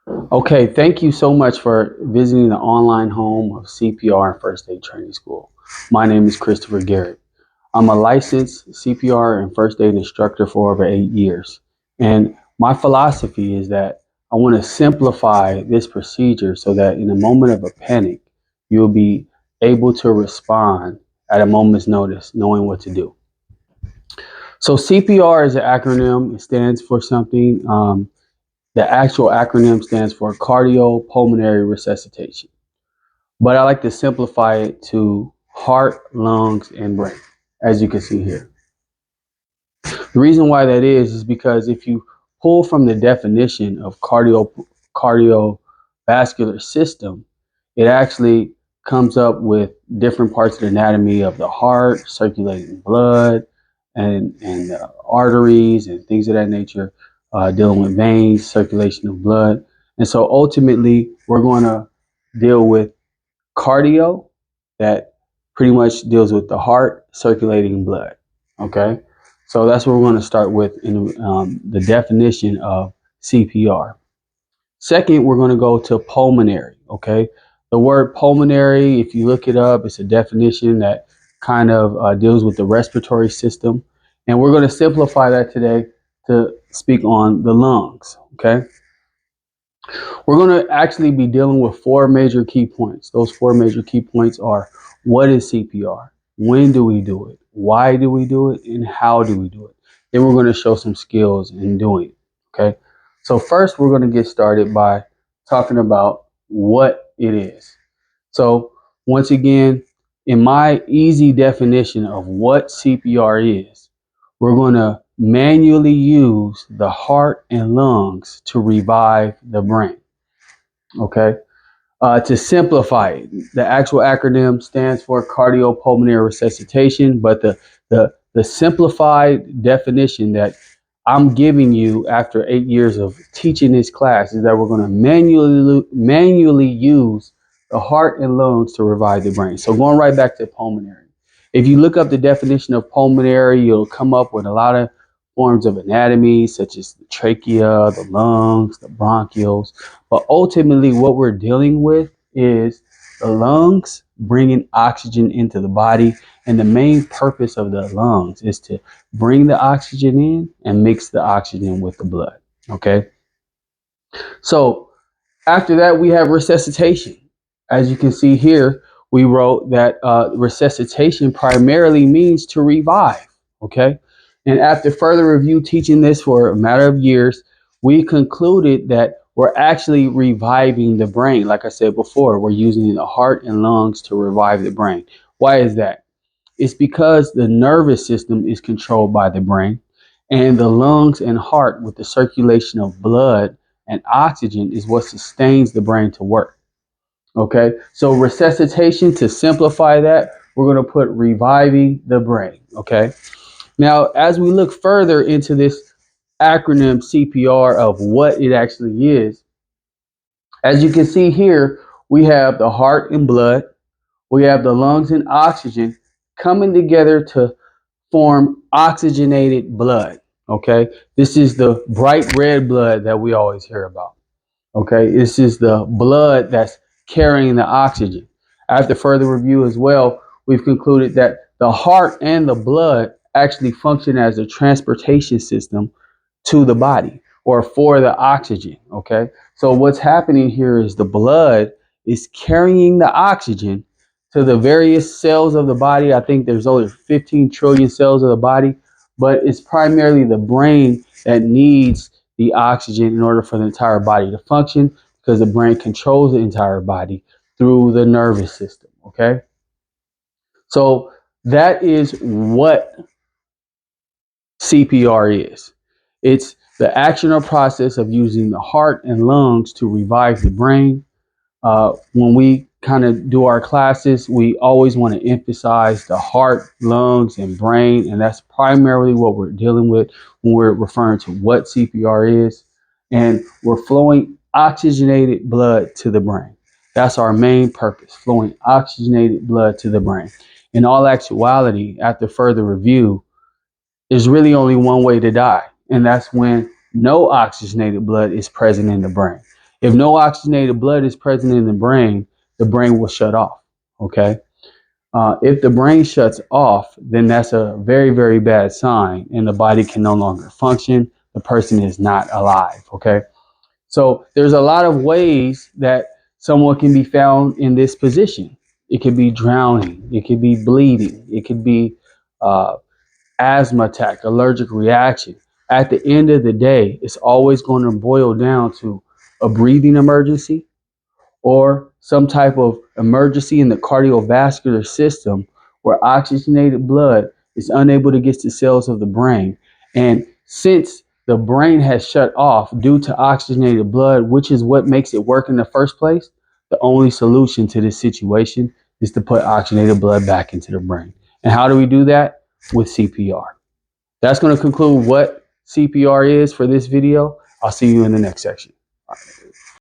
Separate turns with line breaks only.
Okay, thank you so much for visiting the online home of CPR and First Aid Training School. My name is Christopher Garrett. I'm a licensed CPR and First Aid instructor for over 8 years. And my philosophy is that I want to simplify this procedure so that in a moment of a panic, you'll be able to respond at a moment's notice, knowing what to do. So CPR is an acronym. It stands for something. The actual acronym stands for Cardiopulmonary Resuscitation, but I like to simplify it to heart, lungs, and brain, as you can see here. The reason why that is because if you pull from the definition of cardiovascular system, it actually comes up with different parts of the anatomy of the heart, circulating blood, and arteries and things of that nature, dealing with veins, circulation of blood. And so ultimately, we're going to deal with cardio, that pretty much deals with the heart, circulating blood. Okay, so that's what we're going to start with in the definition of CPR. Second, we're going to go to pulmonary. Okay, the word pulmonary, if you look it up, it's a definition that kind of deals with the respiratory system, and we're going to simplify that today to speak on the lungs. Okay, we're going to actually be dealing with four major key points. Those four major key points are: what is CPR? When do we do it? Why do we do it? And how do we do it? Then we're going to show some skills in doing it. Okay. So first, we're going to get started by talking about what it is. So once again, in my easy definition of what CPR is, we're going to manually use the heart and lungs to revive the brain. Okay. To simplify it, the actual acronym stands for Cardiopulmonary Resuscitation, but the simplified definition that I'm giving you after 8 years of teaching this class is that we're going to manually use the heart and lungs to revive the brain. So going right back to pulmonary. If you look up the definition of pulmonary, you'll come up with a lot of forms of anatomy, such as the trachea, the lungs, the bronchioles. But ultimately, what we're dealing with is the lungs bringing oxygen into the body. And the main purpose of the lungs is to bring the oxygen in and mix the oxygen with the blood. Okay. So after that, we have resuscitation. As you can see here, we wrote that resuscitation primarily means to revive. Okay. And after further review, teaching this for a matter of years, we concluded that we're actually reviving the brain. Like I said before, we're using the heart and lungs to revive the brain. Why is that? It's because the nervous system is controlled by the brain, and the lungs and heart, with the circulation of blood and oxygen, is what sustains the brain to work. Okay, so resuscitation, to simplify that, we're going to put reviving the brain. Okay, now as we look further into this acronym CPR of what it actually is, as you can see here, we have the heart and blood, we have the lungs and oxygen coming together to form oxygenated blood. Okay, this is the bright red blood that we always hear about. Okay, this is the blood that's carrying the oxygen. After further review as well, we've concluded that the heart and the blood actually function as a transportation system to the body or for the oxygen. Okay, so what's happening here is the blood is carrying the oxygen to the various cells of the body. I think there's only 15 trillion cells of the body, but it's primarily the brain that needs the oxygen in order for the entire body to function, because the brain controls the entire body through the nervous system. Okay, so that is what CPR is. It's the action or process of using the heart and lungs to revive the brain. When we kind of do our classes, we always want to emphasize the heart, lungs, and brain, and that's primarily what we're dealing with when we're referring to what CPR is. And we're flowing oxygenated blood to the brain. That's our main purpose, flowing oxygenated blood to the brain. In all actuality, after further review, there's really only one way to die, and that's when no oxygenated blood is present in the brain. If no oxygenated blood is present in the brain will shut off. Okay. If the brain shuts off, then that's a very, very bad sign, and the body can no longer function. The person is not alive. Okay. So there's a lot of ways that someone can be found in this position. It could be drowning. It could be bleeding. It could be uh, asthma attack, allergic reaction. At the end of the day, it's always going to boil down to a breathing emergency or some type of emergency in the cardiovascular system where oxygenated blood is unable to get to cells of the brain. And since the brain has shut off due to oxygenated blood, which is what makes it work in the first place, the only solution to this situation is to put oxygenated blood back into the brain. And how do we do that? With CPR. That's going to conclude what CPR is for this video. I'll see you in the next section.